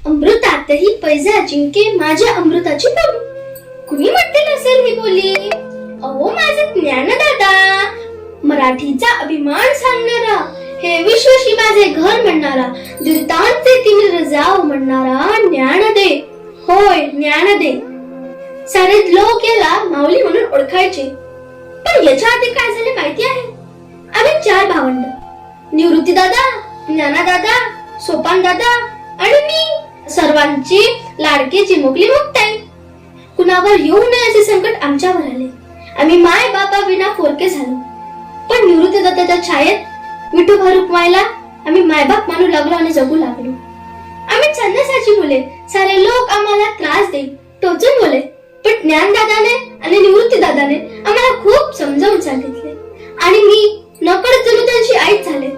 अमृतातही पैजा जिंके माझ्या अमृताची बोली. कुणी म्हटलेलं असेल ही बोली? अहो माझे ज्ञानदादा, मराठीचा अभिमान सांगणारा, हे विश्वशी माझे घर म्हणणारा, दुरितांचे तिमिर जाव म्हणणारा ज्ञानदे. होय, ज्ञानदे. सारे लोक याला माऊली म्हणून ओळखायचे. पण याच्या आधी काय झाले माहिती आहे? आम्ही 4 भावंड, निवृत्ती दादा, ज्ञानदादा, सोपान दादा आणि मी, सर्वांची लाडकी चिमुकली मुक्ताई. कुणावर येऊ नये असे संकट आमच्यावर आले. आम्ही माय बापा विना पोरके झालो. पण निवृत्ती दादाच्या छायेत विठोबा रुक्माईला आम्ही मायबाप मानू लागलो आणि जगू लागलो. आम्ही छन्नसाची मुले, सारे लोक आम्हाला त्रास देई, टोचून बोले. पण ज्ञानदादाने आणि निवृत्ती दादाने आम्हाला खूप समजावून सांगितले आणि मी नकळत जणू त्यांची आईच झाले.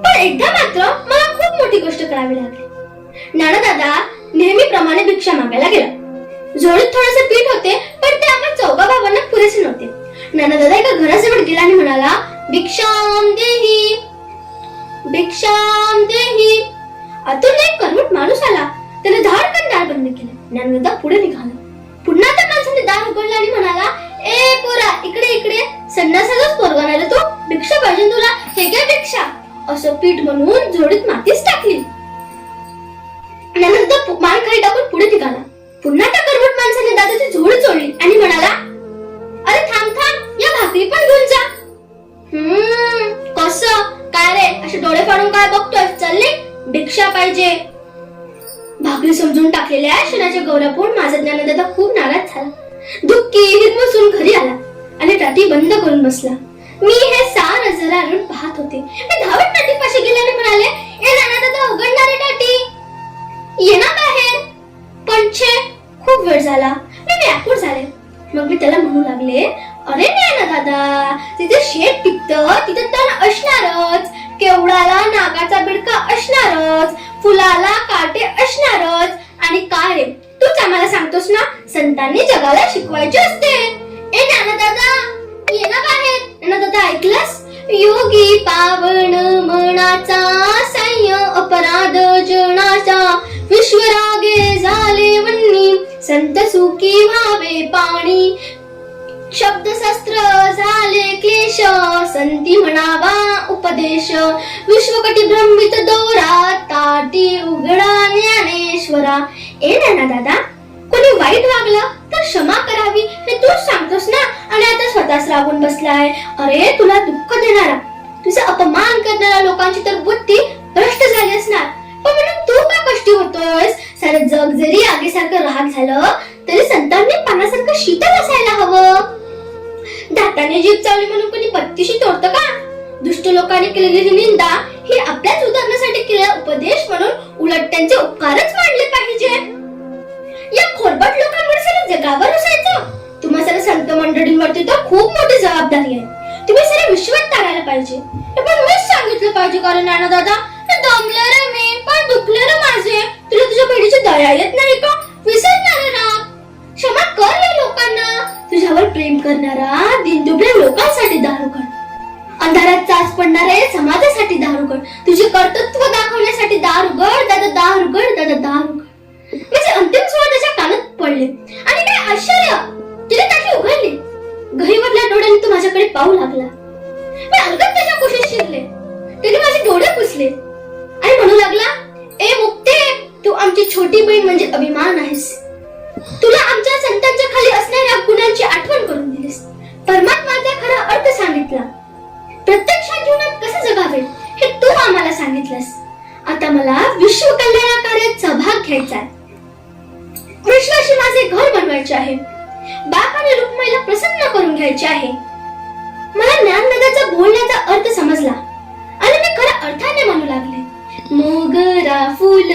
पण एकदा मात्र मला खूप मोठी गोष्ट करावी लागली. ज्ञानदादा नेहमीप्रमाणे भिक्षा मागायला गेला. झोळीत थोडेसे पीठ होते, पण ते आम्हाला 4 भावांना पुरेसे नव्हते. ज्ञानदादा एका घराजवळ गेला आणि म्हणाला, भिक्षाम देही, भिक्षाम देही. आतून एक कर्मठ माणूस आला. त्याने धाडकन दार बंद केले. ज्ञानदादा पुढे निघाला. पुन्हा त्या माणसाने दार उघडले आणि म्हणाला, ए पोरा, इकडे इकडे. संन्यासाचाच पोरगा नाही रे तू, भिक्षा पाहिजे तुला, हे घे भिक्षा. असं पीठ म्हणून झोडीत मातीच टाकली. ज्ञानदादा मान खाली टाकून पुढे निघाला. पुन्हा त्या कर्मठ माणसाने दादाची झोळी चोळली आणि म्हणाला, अरे थांब थांब, या भाकरी पण घेऊन जा. कसं काय रे, असे डोळे फाडून काय बघतोय? चालले, भिक्षा पाहिजे. भाकरी समजून टाकलेल्या क्षणाच्या गौऱ्यापून माझा ज्ञानदादा खूप नाराज झाला. दुःखी हिरमुसून घरी आला आणि टाटी बंद करून बसला. मी हे सार जरारून पाहत होते. मी धावत टाटीपाशी गेले आणि म्हणाले, ए ज्ञानदादा, उघडणारे टाटी, ये ना बाहेर. पण छे, खूप वेळ झाला. मी व्याकुळ झाले. मग मी त्याला म्हणू लागले, अरे ज्ञानदादा, तिथे शेत पिकतं, तिथे तण असणारच, केवडाला नागाचा बिडका असणारच, फुलाला काटे असणारच. आणि काय रे, तूच आम्हाला सांगतोस ना, संतांनी जगाला शिकवायचे असते. ए ज्ञानदादा, ये ना बाहेर. ज्ञानदादा ऐकलंस? योगी पावन मनाचा, सह्य अपराध जनाचा, विश्वरागे झाले वन्नी, संत सुखी व्हावे पाणी, शब्दशास्त्र झाले क्लेश, संती म्हणावा उपदेश, विश्वकटी भ्रमित दोरा, ताटी उघडा ज्ञानेश्वरा. ए ज्ञानदादा, कोणी वाईट वागलं तर क्षमा करावी हे तूच सांगतोस ना, आणि आता स्वतःच रागून बसलाय. अरे तुला दुःख देणारा, तुझा अपमान करणाऱ्या लोकांची तर बुद्धी भ्रष्ट झाली असणार. पण म्हणून तू का कष्टी होतोयस? सारे जग जरी आगीसारखं राग झालं तरी संतांनी पानासारखं शीतल असायला हवं. दाताने जीभ चावली म्हणून कोणी पत्तीशी तोडतं का? दुष्ट लोकांनी केलेली निंदा ही आपल्याच उदाहरणासाठी केलेला उपदेश म्हणून उलट त्यांचे उपकारच मानले पाहिजे. या खोडबट लोकांवर सारे जगावर असायचं. तुम्हा सारे संत मंडळींवरती तर खूप मोठी जबाबदारी आहे. तुम्ही सारे विश्वात तारायला पाहिजे. पण मीच सांगितलं पाहिजे, कारण ज्ञानदादा, दमले रे मी, पण दुखले रे माझे. तुला तुझ्या बहिणीची दया येत नाही का? विसरणारे राग, क्षमा कर या लोकांना. तुझ्यावर प्रेम करणारा दिनदुबळ्या लोकांसाठी दार उघड, अंधारात चाच पडणारे समाजासाठी दार उघड, तुझे कर्तृत्व दाखवण्यासाठी दार उघड दादा, दार उघड दादा, दार उघड. म्हणजे अंतिम स्वर त्याच्या कानात पडले आणि काय आश्चर्य, तिने टाकी उघडली. गहिवरल्या डोळ्यांनी तो माझ्याकडे पाहू लागला. मी अलगद त्याच्या कुशीत शिरले. त्याने माझे डोळे पुसले आणि म्हणू लागला, ए मुक्ते, तू आमची छोटी बहीण म्हणजे अभिमान आहेस. तुला आमच्या संतांच्या खाली असणाऱ्या गुणांची आठवण करून दिलीस. परमात्म्याचा खरा अर्थ सांगितला. प्रत्यक्ष जीवनात कसे जगावे हे तू आम्हाला सांगितलंस. आता मला विश्व कल्याण कार्यात सहभाग घ्यायचा आहे. विश्वाशी माझे घर बनवायचे आहे. बाप आणि रुक्माईला प्रसन्न करून घ्यायचे आहे. मला ज्ञानदादाचा बोलण्याचा अर्थ समजला आणि मी खऱ्या अर्थाने म्हणू लागले, मोगरा फुल